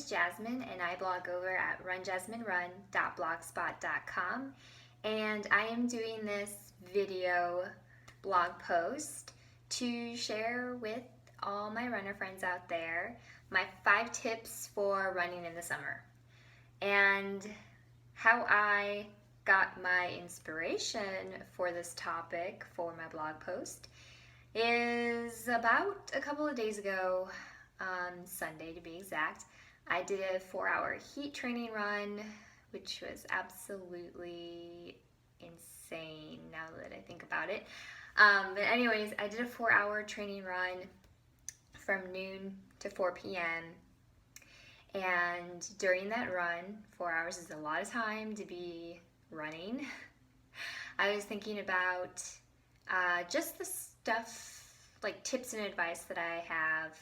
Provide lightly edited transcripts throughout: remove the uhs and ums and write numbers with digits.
is Jasmine, and I blog over at runjasminerun.blogspot.com, and I am doing this video blog post to share with all my runner friends out there my 5 tips for running in the summer. And how I got my inspiration for this topic for my blog post is about a couple of days ago, Sunday to be exact. I did a 4-hour heat training run, which was absolutely insane now that I think about it. But anyways, I did a 4-hour training run from noon to 4 p.m. And during that run, 4 hours is a lot of time to be running. I was thinking about just the stuff, like tips and advice that I have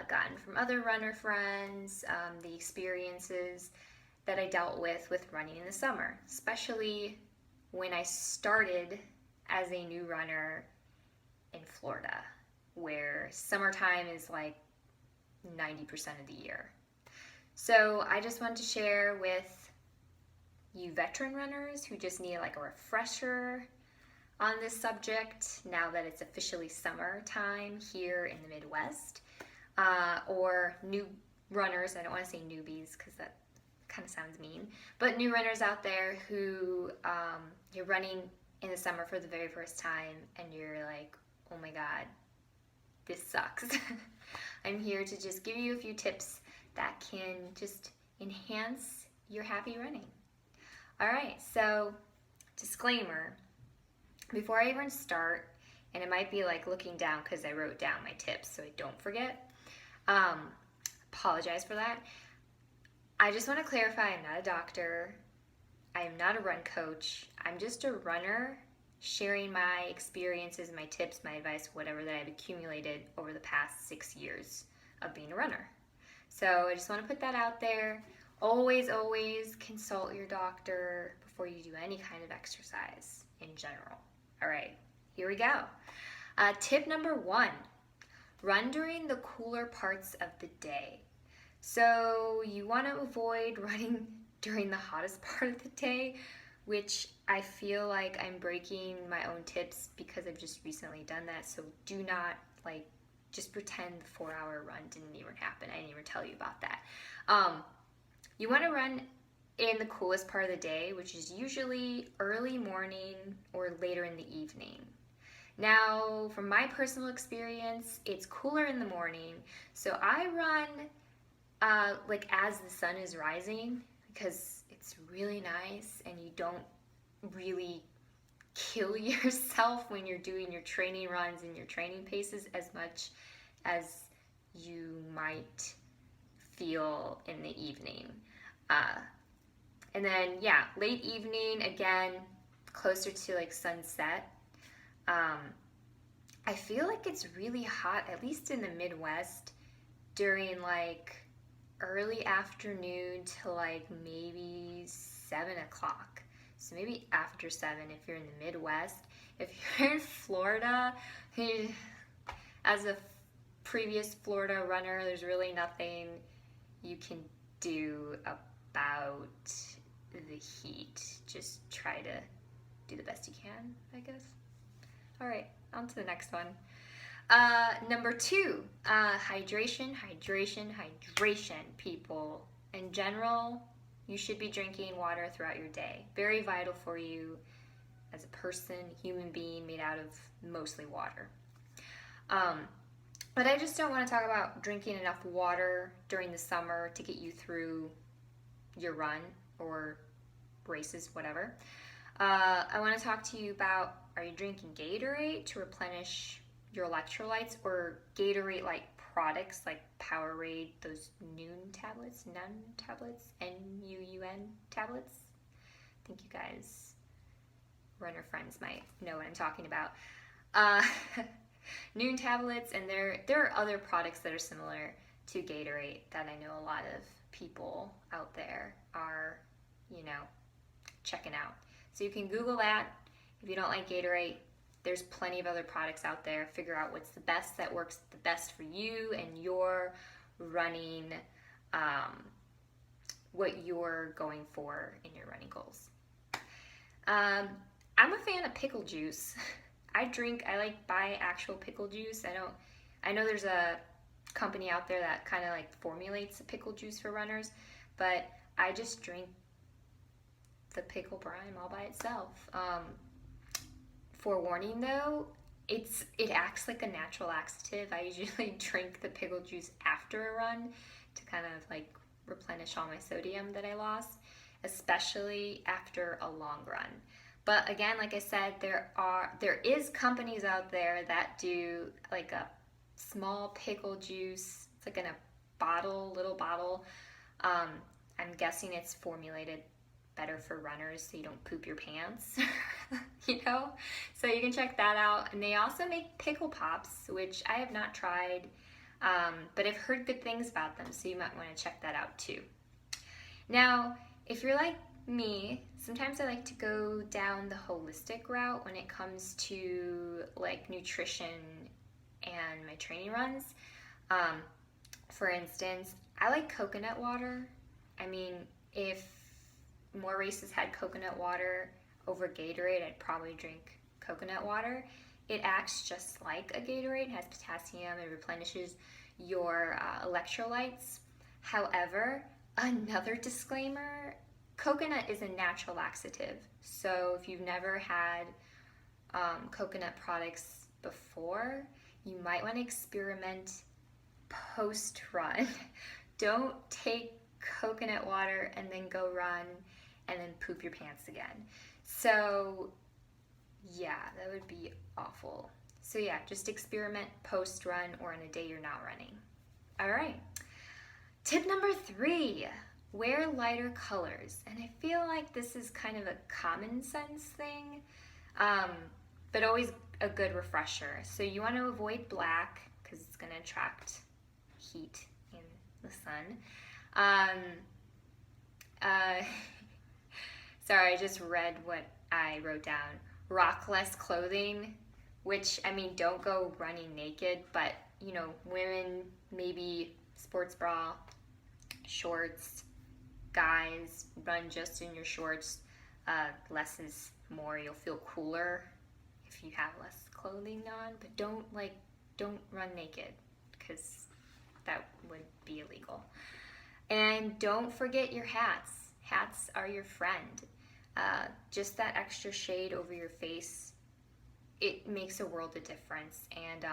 gotten from other runner friends, the experiences that I dealt with running in the summer, especially when I started as a new runner in Florida, where summertime is like 90% of the year. So I just wanted to share with you veteran runners who just need like a refresher on this subject now that it's officially summertime here in the Midwest, or new runners. I don't want to say newbies because that kind of sounds mean, but new runners out there who you're running in the summer for the very first time and you're like, oh my god, this sucks. I'm here to just give you a few tips that can just enhance your happy running. Alright, so disclaimer, before I even start, and it might be like looking down because I wrote down my tips so I don't forget, apologize for that. I just want to clarify, I'm not a doctor, I am not a run coach, I'm just a runner sharing my experiences, my tips, my advice, whatever that I've accumulated over the past 6 years of being a runner. So I just want to put that out there. Always, always consult your doctor before you do any kind of exercise in general. All right, here we go. Tip number 1, run during the cooler parts of the day. So you want to avoid running during the hottest part of the day, which I feel like I'm breaking my own tips because I've just recently done that. So do not just pretend the 4-hour run didn't even happen. I didn't even tell you about that. You want to run in the coolest part of the day, which is usually early morning or later in the evening. Now, from my personal experience, it's cooler in the morning, so I run as the sun is rising because it's really nice and you don't really kill yourself when you're doing your training runs and your training paces as much as you might feel in the evening. And then, yeah, late evening, again, closer to like sunset. I feel like it's really hot, at least in the Midwest, during like early afternoon to like maybe 7 o'clock. So maybe after 7 if you're in the Midwest. If you're in Florida, as a previous Florida runner, there's really nothing you can do about the heat. Just try to do the best you can, I guess. All right, on to the next one. Number 2, hydration, people. In general, you should be drinking water throughout your day. Very vital for you as a person, human being made out of mostly water. But I just don't want to talk about drinking enough water during the summer to get you through your run or races, whatever. I want to talk to you about, are you drinking Gatorade to replenish your electrolytes, or Gatorade-like products like Powerade, those Nun tablets, N-U-U-N tablets? I think you guys, runner friends, might know what I'm talking about. Nun tablets, and there are other products that are similar to Gatorade that I know a lot of people out there are, checking out. So you can Google that. If you don't like Gatorade, there's plenty of other products out there. Figure out what's the best that works the best for you and your running what you're going for in your running goals. I'm a fan of pickle juice. I like buy actual pickle juice. I know there's a company out there that kind of like formulates a pickle juice for runners, but I just drink the pickle brine all by itself. Forewarning though, it acts like a natural laxative. I usually drink the pickle juice after a run to kind of like replenish all my sodium that I lost, especially after a long run. But again, like I said, there is companies out there that do like a small pickle juice. It's like in a little bottle. I'm guessing it's formulated better for runners so you don't poop your pants, So you can check that out. And they also make pickle pops, which I have not tried, but I've heard good things about them, so you might want to check that out too. Now, if you're like me, sometimes I like to go down the holistic route when it comes to like nutrition and my training runs. For instance, I like coconut water. I mean, if more races had coconut water over Gatorade, I'd probably drink coconut water. It acts just like a Gatorade. It has potassium. It replenishes your electrolytes. However, another disclaimer, coconut is a natural laxative. So if you've never had coconut products before, you might want to experiment post-run. Don't take coconut water and then go run and then poop your pants again. So yeah, that would be awful. So yeah, just experiment post-run or on a day you're not running. All right. Tip number 3, wear lighter colors. And I feel like this is kind of a common sense thing, but always a good refresher. So you want to avoid black because it's going to attract heat in the sun. Sorry, I just read what I wrote down. Rock less clothing, which, I mean, don't go running naked, but, women, maybe sports bra, shorts, guys, run just in your shorts. Less is more. You'll feel cooler if you have less clothing on, but don't run naked because that would be illegal. And don't forget your hats. Hats are your friend. Just that extra shade over your face, it makes a world of difference. And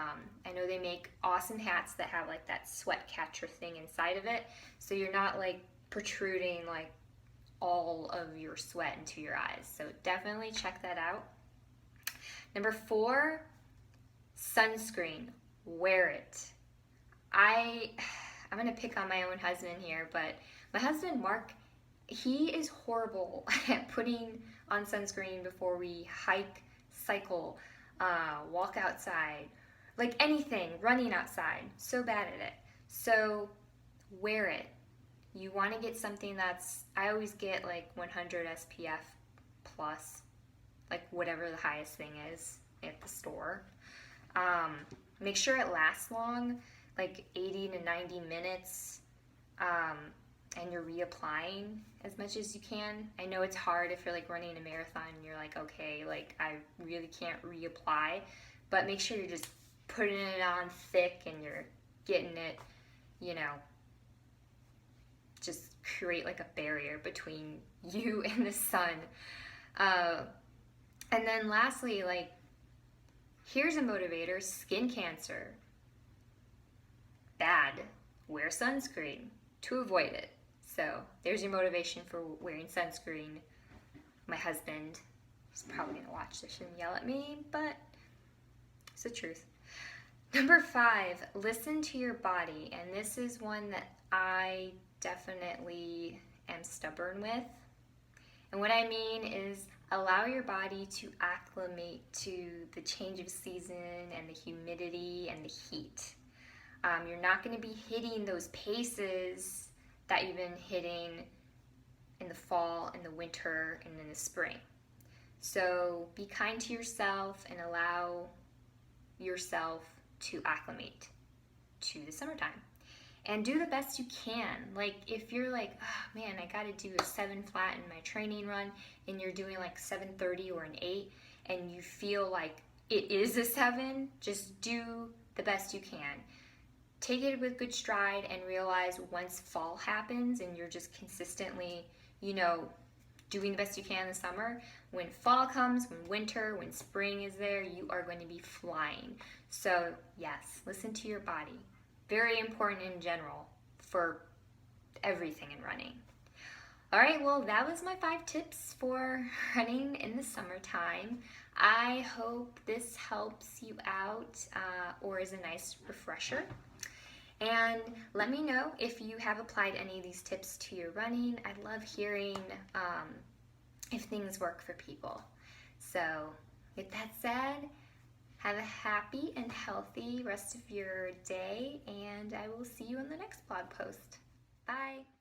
I know they make awesome hats that have like that sweat catcher thing inside of it, so you're not like protruding like all of your sweat into your eyes. So definitely check that out. Number 4, sunscreen. Wear it. I'm gonna pick on my own husband here, but my husband Mark, he is horrible at putting on sunscreen before we hike, cycle, walk outside, like anything, running outside. So bad at it. So wear it. You want to get something I always get like 100 SPF plus, like whatever the highest thing is at the store. Make sure it lasts long, like 80 to 90 minutes, and you're reapplying as much as you can. I know it's hard if you're like running a marathon and you're like, okay, like I really can't reapply, but make sure you're just putting it on thick and you're getting it, just create like a barrier between you and the sun. And then lastly, like, here's a motivator: skin cancer. Bad. Wear sunscreen to avoid it. So there's your motivation for wearing sunscreen. My husband is probably going to watch this and yell at me, but it's the truth. Number 5, listen to your body. And this is one that I definitely am stubborn with. And what I mean is allow your body to acclimate to the change of season and the humidity and the heat. You're not going to be hitting those paces that you've been hitting in the fall, in the winter, and in the spring. So be kind to yourself and allow yourself to acclimate to the summertime. and do the best you can. Like if you're like, oh man, I gotta do a 7 flat in my training run, and you're doing like 7:30 or an 8, and you feel like it is a 7, just do the best you can. Take it with good stride and realize once fall happens and you're just consistently, doing the best you can in the summer, when fall comes, when winter, when spring is there, you are going to be flying. So yes, listen to your body. Very important in general for everything in running. All right, well, that was my 5 tips for running in the summertime. I hope this helps you out or is a nice refresher. And let me know if you have applied any of these tips to your running. I'd love hearing if things work for people. So with that said, have a happy and healthy rest of your day, and I will see you in the next blog post. Bye.